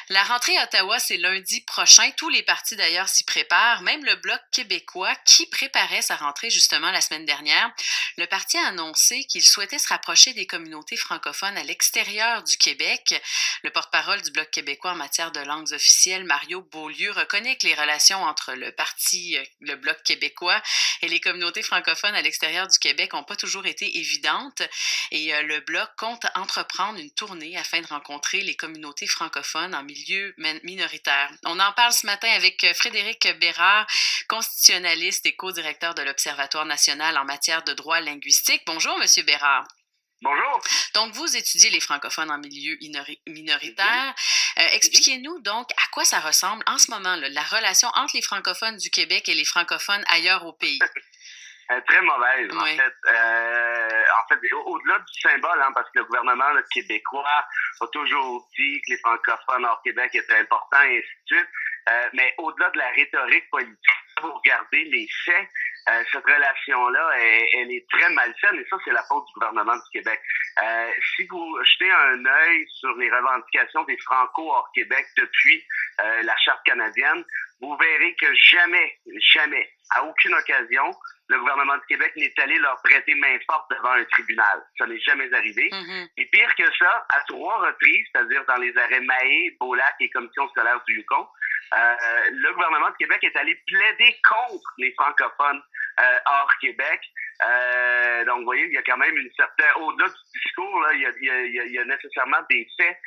La rentrée à Ottawa, c'est lundi prochain. Tous les partis d'ailleurs s'y préparent, même le Bloc québécois qui préparait sa rentrée justement la semaine dernière. Le parti a annoncé qu'il souhaitait se rapprocher des communautés francophones à l'extérieur du Québec. Le porte-parole du Bloc québécois en matière de langues officielles, Mario Beaulieu, reconnaît que les relations entre le parti, le Bloc québécois et les communautés francophones à l'extérieur du Québec n'ont pas toujours été évidentes. Et le Bloc compte entreprendre une tournée afin de rencontrer les communautés francophones en milieu minoritaire. On en parle ce matin avec Frédéric Bérard, constitutionnaliste et co-directeur de l'Observatoire national en matière de droit linguistique. Bonjour, Monsieur Bérard. Bonjour. Donc, vous étudiez les francophones en milieu minoritaire. Expliquez-nous donc à quoi ça ressemble en ce moment, là, la relation entre les francophones du Québec et les francophones ailleurs au pays. Très mauvaise, Oui. en fait, au-delà du symbole, parce que le gouvernement québécois a toujours dit que les francophones hors Québec étaient importants, et ainsi de suite. Mais au-delà de la rhétorique politique, si vous regardez les faits, cette relation-là, elle est très malsaine, et ça, c'est la faute du gouvernement du Québec. Si vous jetez un œil sur les revendications des Franco hors Québec depuis la Charte canadienne, vous verrez que jamais, à aucune occasion, le gouvernement du Québec n'est allé leur prêter main forte devant un tribunal. Ça n'est jamais arrivé. Mm-hmm. Et pire que ça, à 3 reprises, c'est-à-dire dans les arrêts Mahé, Beaulac et Commission scolaire du Yukon, le gouvernement du Québec est allé plaider contre les francophones hors Québec. Donc, vous voyez, il y a quand même une certaine... Au-delà du discours, là, il y a nécessairement des faits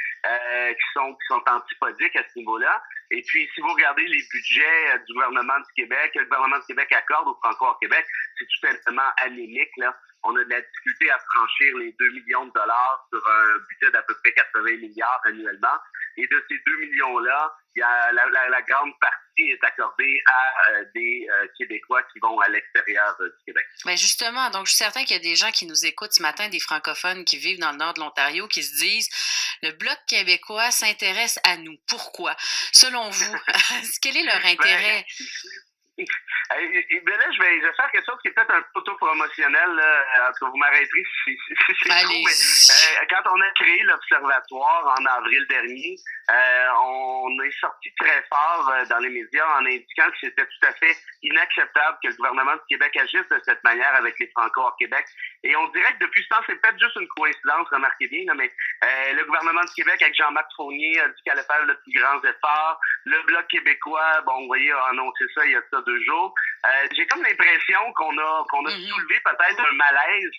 qui sont antipodiques à ce niveau-là. Et puis, si vous regardez les budgets du gouvernement du Québec, que le gouvernement du Québec accorde aux Franco hors Québec, c'est tout simplement anémique, là. On a de la difficulté à franchir les 2 millions de dollars sur un budget d'à peu près 80 milliards annuellement. Et de ces 2 millions-là, il y a la grande partie est accordée à des Québécois qui vont à l'extérieur du Québec. Bien justement, donc je suis certain qu'il y a des gens qui nous écoutent ce matin, des francophones qui vivent dans le nord de l'Ontario, qui se disent « Le Bloc québécois s'intéresse à nous. Pourquoi? Selon vous, quel est leur intérêt? » Ben là, je vais faire quelque chose qui est peut-être un peu auto-promotionnel. En tout cas, vous m'arrêterez si c'est trop. Mais quand on a créé l'Observatoire en avril dernier, on est sorti très fort dans les médias en indiquant que c'était tout à fait inacceptable que le gouvernement du Québec agisse de cette manière avec les Franco hors Québec. Et on dirait que depuis ce temps, c'est peut-être juste une coïncidence, remarquez bien, là, mais le gouvernement du Québec avec Jean-Marc Fournier a dit qu'elle allait faire de plus grands efforts. Le Bloc québécois, bon, vous voyez, a annoncé ça il y a ça 2 jours. J'ai comme l'impression qu'on a soulevé peut-être un malaise.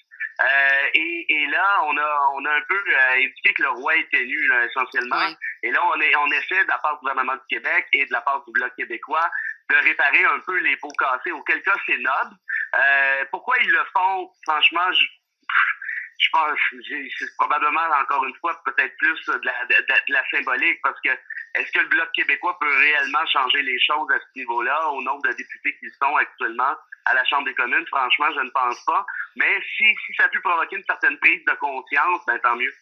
Et là, on a un peu indiqué que le roi était nu, là, essentiellement. Oui. Et là, on essaie de la part du gouvernement du Québec et de la part du Bloc québécois de réparer un peu les pots cassés, auquel cas c'est noble. Pourquoi ils le font? Franchement, je pense c'est probablement, encore une fois, peut-être plus de la symbolique, parce que est-ce que le Bloc québécois peut réellement changer les choses à ce niveau-là, au nombre de députés qu'ils sont actuellement à la Chambre des communes? Franchement, je ne pense pas. Mais si ça a pu provoquer une certaine prise de conscience, ben tant mieux.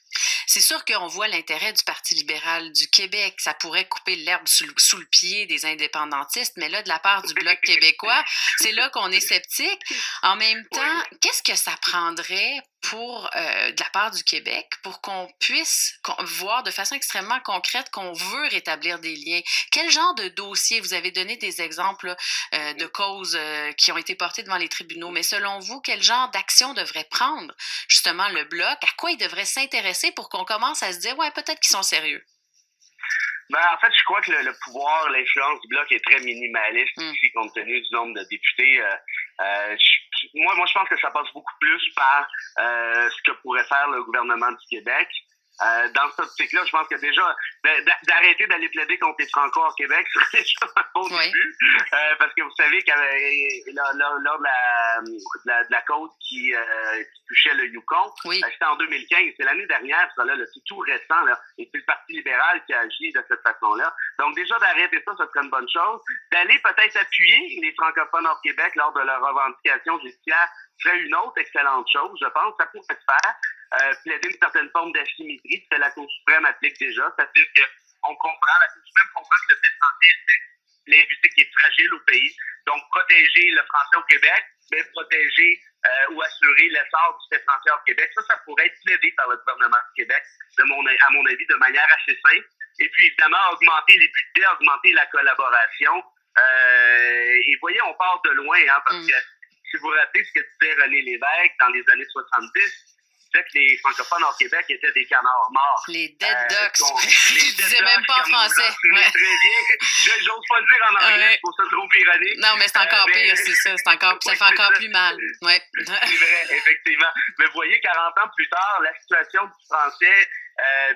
C'est sûr qu'on voit l'intérêt du Parti libéral du Québec. Ça pourrait couper l'herbe sous le pied des indépendantistes, mais là, de la part du Bloc québécois, c'est là qu'on est sceptique. En même temps, qu'est-ce que ça prendrait pour, de la part du Québec, pour qu'on puisse voir de façon extrêmement concrète qu'on veut rétablir des liens? Quel genre de dossier? Vous avez donné des exemples de causes qui ont été portées devant les tribunaux, mais selon vous, quel genre d'action devrait prendre justement le Bloc? À quoi il devrait s'intéresser pour qu'on commence à se dire, ouais, peut-être qu'ils sont sérieux? Ben, en fait, je crois que le pouvoir, l'influence du Bloc est très minimaliste ici, compte tenu du nombre de députés. Moi, je pense que ça passe beaucoup plus par ce que pourrait faire le gouvernement du Québec. Dans cette optique-là, je pense que déjà, d'arrêter d'aller plaider contre les Franco hors Québec serait déjà un bon début. Parce que vous savez lors de la côte qui touchait le Yukon, c'était en 2015. C'est l'année dernière, ça, là, c'est tout récent, là. Et c'est le Parti libéral qui a agi de cette façon-là. Donc, déjà, d'arrêter ça serait une bonne chose. D'aller peut-être appuyer les francophones hors Québec lors de leurs revendications judiciaires serait une autre excellente chose, je pense. Ça pourrait se faire. Plaider une certaine forme d'asymétrie, que la Cour suprême applique déjà. C'est-à-dire qu'on comprend, la Cour suprême comprend que le fait de santé est le texte linguistique est fragile au pays. Donc, protéger le français au Québec, mais protéger ou assurer l'essor du fait français au Québec, ça pourrait être plaidé par le gouvernement du Québec, à mon avis, de manière assez simple. et puis évidemment augmenter les budgets, augmenter la collaboration. Et voyez, on part de loin, hein, parce que si vous vous rappelez ce que disait René Lévesque dans les années 70, c'est que les francophones hors Québec étaient des canards morts. Les dead ducks. Je disais même pas en français. Ouais. Très bien. J'ose pas le dire en anglais, pour ça trop ironique. Non, mais c'est encore pire, c'est ça. Ça fait encore plus mal. Ouais. C'est vrai, effectivement. Mais vous voyez, 40 ans plus tard, la situation du français,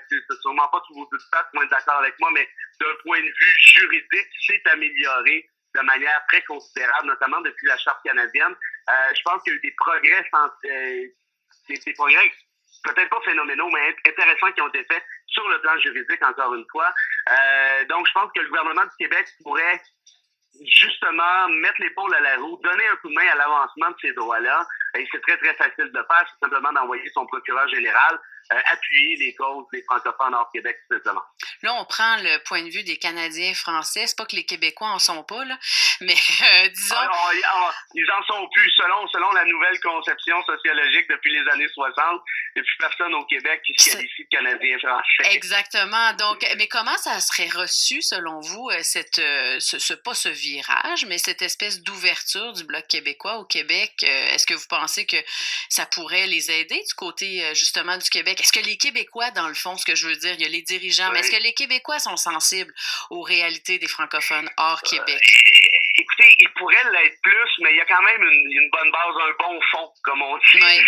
c'est sûrement pas tous vos auditeurs qui vont être d'accord avec moi, mais d'un point de vue juridique, s'est amélioré de manière très considérable, notamment depuis la Charte canadienne. Je pense qu'il y a eu des progrès des progrès peut-être pas phénoménaux, mais intéressants qui ont été faits sur le plan juridique, encore une fois. Donc, je pense que le gouvernement du Québec pourrait justement mettre l'épaule à la roue, donner un coup de main à l'avancement de ces droits-là. Et c'est très, très facile de faire. C'est simplement d'envoyer son procureur général appuyer les causes des francophones hors Québec, tout simplement. Là, on prend le point de vue des Canadiens français. C'est pas que les Québécois en sont pas, là, mais disons... Ils en sont plus. Selon la nouvelle conception sociologique depuis les années 60, il n'y a plus personne au Québec qui se qualifie de Canadien français. Exactement. Donc, mais comment ça serait reçu, selon vous, pas ce virage, mais cette espèce d'ouverture du Bloc québécois au Québec? Est-ce que vous pensez que ça pourrait les aider du côté, justement, du Québec? Est-ce que les Québécois, dans le fond, ce que je veux dire, il y a les dirigeants, mais est-ce que les Québécois sont sensibles aux réalités des francophones hors Québec? Écoutez, ils pourraient l'être plus, mais il y a quand même une bonne base, un bon fond, comme on dit. Oui.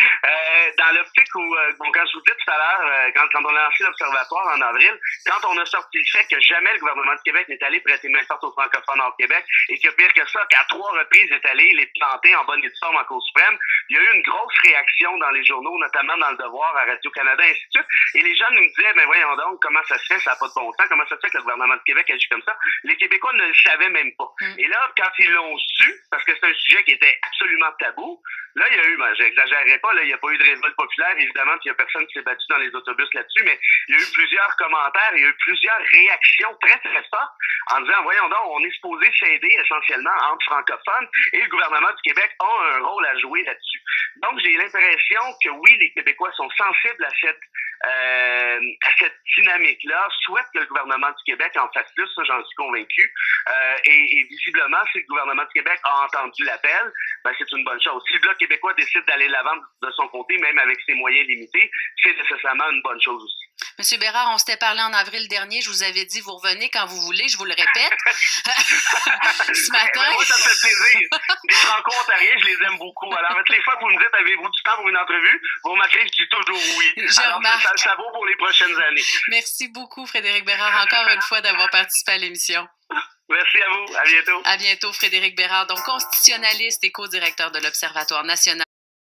Dans l'optique où, quand je vous dis tout à l'heure, quand on a lancé l'Observatoire en avril, quand on a sorti le fait que jamais le gouvernement du Québec n'est allé prêter main forte aux francophones hors Québec, et que pire que ça, qu'à 3 reprises est allé les planter en bonne et due forme en Cour suprême, il y a eu une grosse réaction dans les journaux, notamment dans Le Devoir, à Radio-Canada, et ainsi de suite. Et les gens nous disaient, mais voyons donc, comment ça se fait, ça n'a pas de bon sens, comment ça se fait que le gouvernement du Québec agit comme ça? Les Québécois ne le savaient même pas. Et là, quand ils l'ont su, parce que c'est un sujet qui était absolument tabou, là, il y a eu, j'exagérerai pas, là, il n'y a pas eu de révolte populaire, évidemment, puis il n'y a personne qui s'est battu dans les autobus là-dessus, mais il y a eu plusieurs commentaires, il y a eu plusieurs réactions très, très fortes en disant, voyons donc, on est supposé s'aider essentiellement entre francophones et le gouvernement du Québec a un rôle à jouer là-dessus. Donc, j'ai l'impression que oui, les Québécois sont sensibles à cette dynamique-là, souhaitent que le gouvernement du Québec en fasse plus, ça j'en suis convaincu. Et visiblement, si le gouvernement du Québec a entendu l'appel, c'est une bonne chose. Si le Bloc québécois décide d'aller de l'avant de son côté, même avec ses moyens limités, c'est nécessairement une bonne chose aussi. Monsieur Bérard, on s'était parlé en avril dernier, je vous avais dit, vous revenez quand vous voulez, je vous le répète. Ce matin... Moi, ça me fait plaisir. Les Franco-Ontariens, je les aime beaucoup. Alors, toutes les fois que vous me dites, avez-vous du temps pour une entrevue, vous remarquerez, je dis toujours oui. Alors, ça vaut pour les prochaines années. Merci beaucoup, Frédéric Bérard, encore une fois, d'avoir participé à l'émission. Merci à vous. À bientôt. À bientôt, Frédéric Bérard, donc constitutionnaliste et co-directeur de l'Observatoire national